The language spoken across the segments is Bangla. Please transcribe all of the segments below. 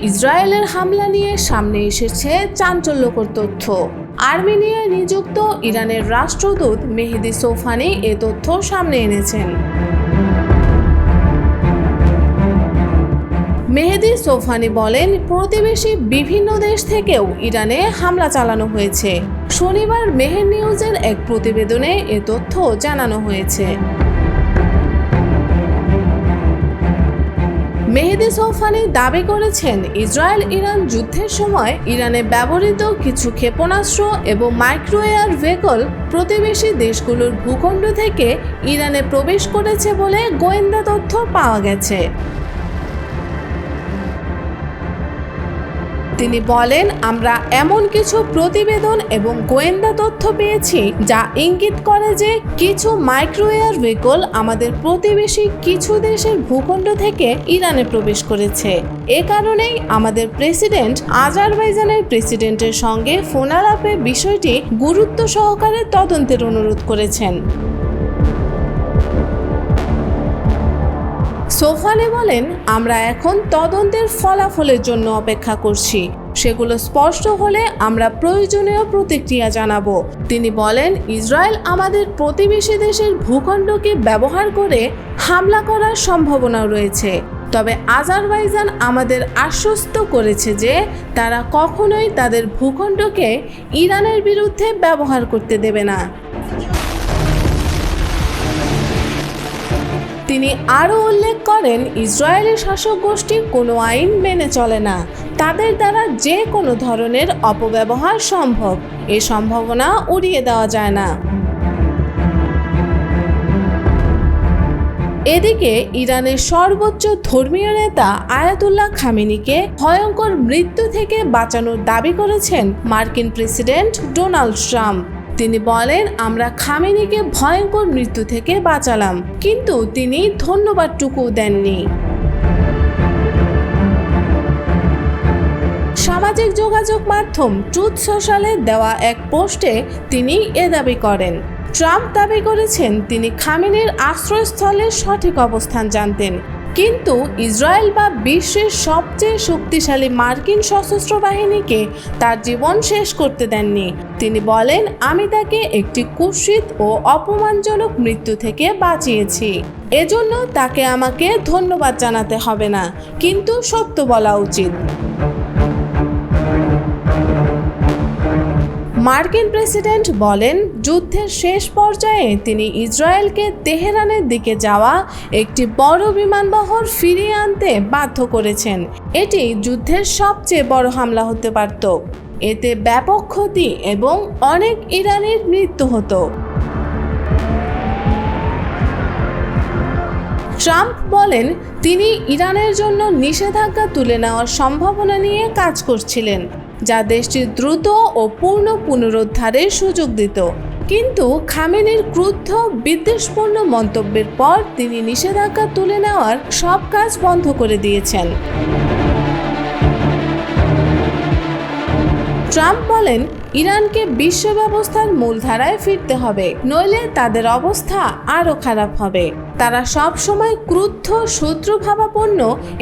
ইসরায়েলের হামলা নিয়ে সামনে এসেছে চাঞ্চল্যকর তথ্য। আর্মেনিয়ায় নিযুক্ত ইরানের রাষ্ট্রদূত মেহেদি সোফানি এ তথ্য সামনে এনেছেন। মেহেদি সোফানি বলেন, প্রতিবেশী বিভিন্ন দেশ থেকেও ইরানে হামলা চালানো হয়েছে। শনিবার মেহের নিউজের এক প্রতিবেদনে এ তথ্য জানানো হয়েছে। মেহেদি সোফানি দাবি করেছেন, ইসরায়েল ইরান যুদ্ধের সময় ইরানে ব্যবহৃত কিছু ক্ষেপণাস্ত্র এবং মাইক্রো এয়ার ভেহিকল প্রতিবেশী দেশগুলোর ভূখণ্ড থেকে ইরানে প্রবেশ করেছে বলে গোয়েন্দা তথ্য পাওয়া গেছে। তিনি বলেন, আমরা এমন কিছু প্রতিবেদন এবং গোয়েন্দা তথ্য পেয়েছি যা ইঙ্গিত করে যে কিছু মাইক্রো এয়ার ভেহিকল আমাদের প্রতিবেশী কিছু দেশের ভূখণ্ড থেকে ইরানে প্রবেশ করেছে। এ কারণেই আমাদের প্রেসিডেন্ট আজারবাইজানের প্রেসিডেন্টের সঙ্গে ফোনালাপে বিষয়টি গুরুত্ব সহকারে তদন্তের অনুরোধ করেছেন। সোফানি বলেন, আমরা এখন তদন্তের ফলাফলের জন্য অপেক্ষা করছি। সেগুলো স্পষ্ট হলে আমরা প্রয়োজনীয় প্রতিক্রিয়া জানাবো। তিনি বলেন, ইসরায়েল আমাদের প্রতিবেশী দেশের ভূখণ্ডকে ব্যবহার করে হামলা করার সম্ভাবনা রয়েছে। তবে আজারবাইজান আমাদের আশ্বস্ত করেছে যে তারা কখনোই তাদের ভূখণ্ডকে ইরানের বিরুদ্ধে ব্যবহার করতে দেবে না। তিনি আরও উল্লেখ করেন, ইসরায়েলের শাসক গোষ্ঠী কোনো আইন মেনে চলে না। তাদের দ্বারা যে কোনো ধরনের অপব্যবহার সম্ভব। এ সম্ভাবনা উড়িয়ে দেওয়া যায় না। এদিকে ইরানের সর্বোচ্চ ধর্মীয় নেতা আয়াতুল্লাহ খামেনিকে ভয়ঙ্কর মৃত্যু থেকে বাঁচানোর দাবি করেছেন মার্কিন প্রেসিডেন্ট ডোনাল্ড ট্রাম্প। তিনি বলেন, আমরা খামেনিকে ভয়ঙ্কর মৃত্যু থেকে বাঁচালাম, কিন্তু তিনি ধন্যবাদটুকু দেননি। সামাজিক যোগাযোগ মাধ্যম ট্রুথ সোশ্যালে দেওয়া এক পোস্টে তিনি এ দাবি করেন। ট্রাম্প দাবি করেছেন, তিনি খামেনির আশ্রয়স্থলের সঠিক অবস্থান জানতেন, কিন্তু ইসরায়েল বা বিশ্বের সবচেয়ে শক্তিশালী মার্কিন সশস্ত্র বাহিনীকে তার জীবন শেষ করতে দেননি। তিনি বলেন, আমি তাকে একটি কুৎসিত ও অপমানজনক মৃত্যু থেকে বাঁচিয়েছি। এজন্য তাকে আমাকে ধন্যবাদ জানাতে হবে না, কিন্তু সত্য বলা উচিত। মার্কিন প্রেসিডেন্ট বলেন, যুদ্ধের শেষ পর্যায়ে তিনি ইসরায়েলকে তেহরানের দিকে যাওয়া একটি বড় বিমানবহর ফিরিয়ে আনতে বাধ্য করেছেন। এটি যুদ্ধের সবচেয়ে বড় হামলা হতে পারত। এতে ব্যাপক ক্ষতি এবং অনেক ইরানির মৃত্যু হতো। ট্রাম্প বলেন, তিনি ইরানের জন্য নিষেধাজ্ঞা তুলে নেওয়ার সম্ভাবনা নিয়ে কাজ করছিলেন, যা দেশটির দ্রুত ও পূর্ণ পুনরুদ্ধারের সুযোগ দিত। কিন্তু খামেনির ক্রুদ্ধ বিদ্বেষপূর্ণ মন্তব্যের পর তিনি নিষেধাজ্ঞা তুলে নেওয়ার সব কাজ বন্ধ করে দিয়েছেন। ট্রাম্প বলেন, ইরানকে বিশ্ব ব্যবস্থার মূলধারায় ফিরতে হবে, নইলে তাদের অবস্থা আরও খারাপ হবে। তারা সব সময় ক্রুদ্ধ, শত্রুভাবাপন্ন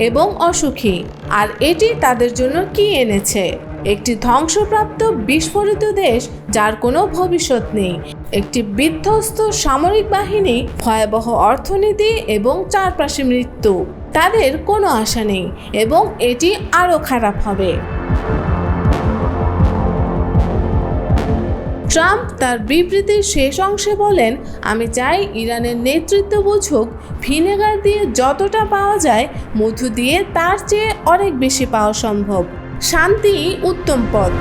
এবং অসুখী। আর এটি তাদের জন্য কি এনেছে? একটি ধ্বংসপ্রাপ্ত বিস্ফোরিত দেশ যার কোনো ভবিষ্যৎ নেই, একটি বিধ্বস্ত সামরিক বাহিনী, ভয়াবহ অর্থনীতি এবং চারপাশে মৃত্যু। তাদের কোনো আশা নেই এবং এটি আরও খারাপ হবে। ট্রাম্প তার বিবৃতির শেষ অংশে বলেন, আমি চাই ইরানের নেতৃত্ব বুঝুক, ভিনেগার দিয়ে যতটা পাওয়া যায়, মধু দিয়ে তার চেয়ে অনেক বেশি পাওয়া সম্ভব। শান্তিই উত্তম পথ।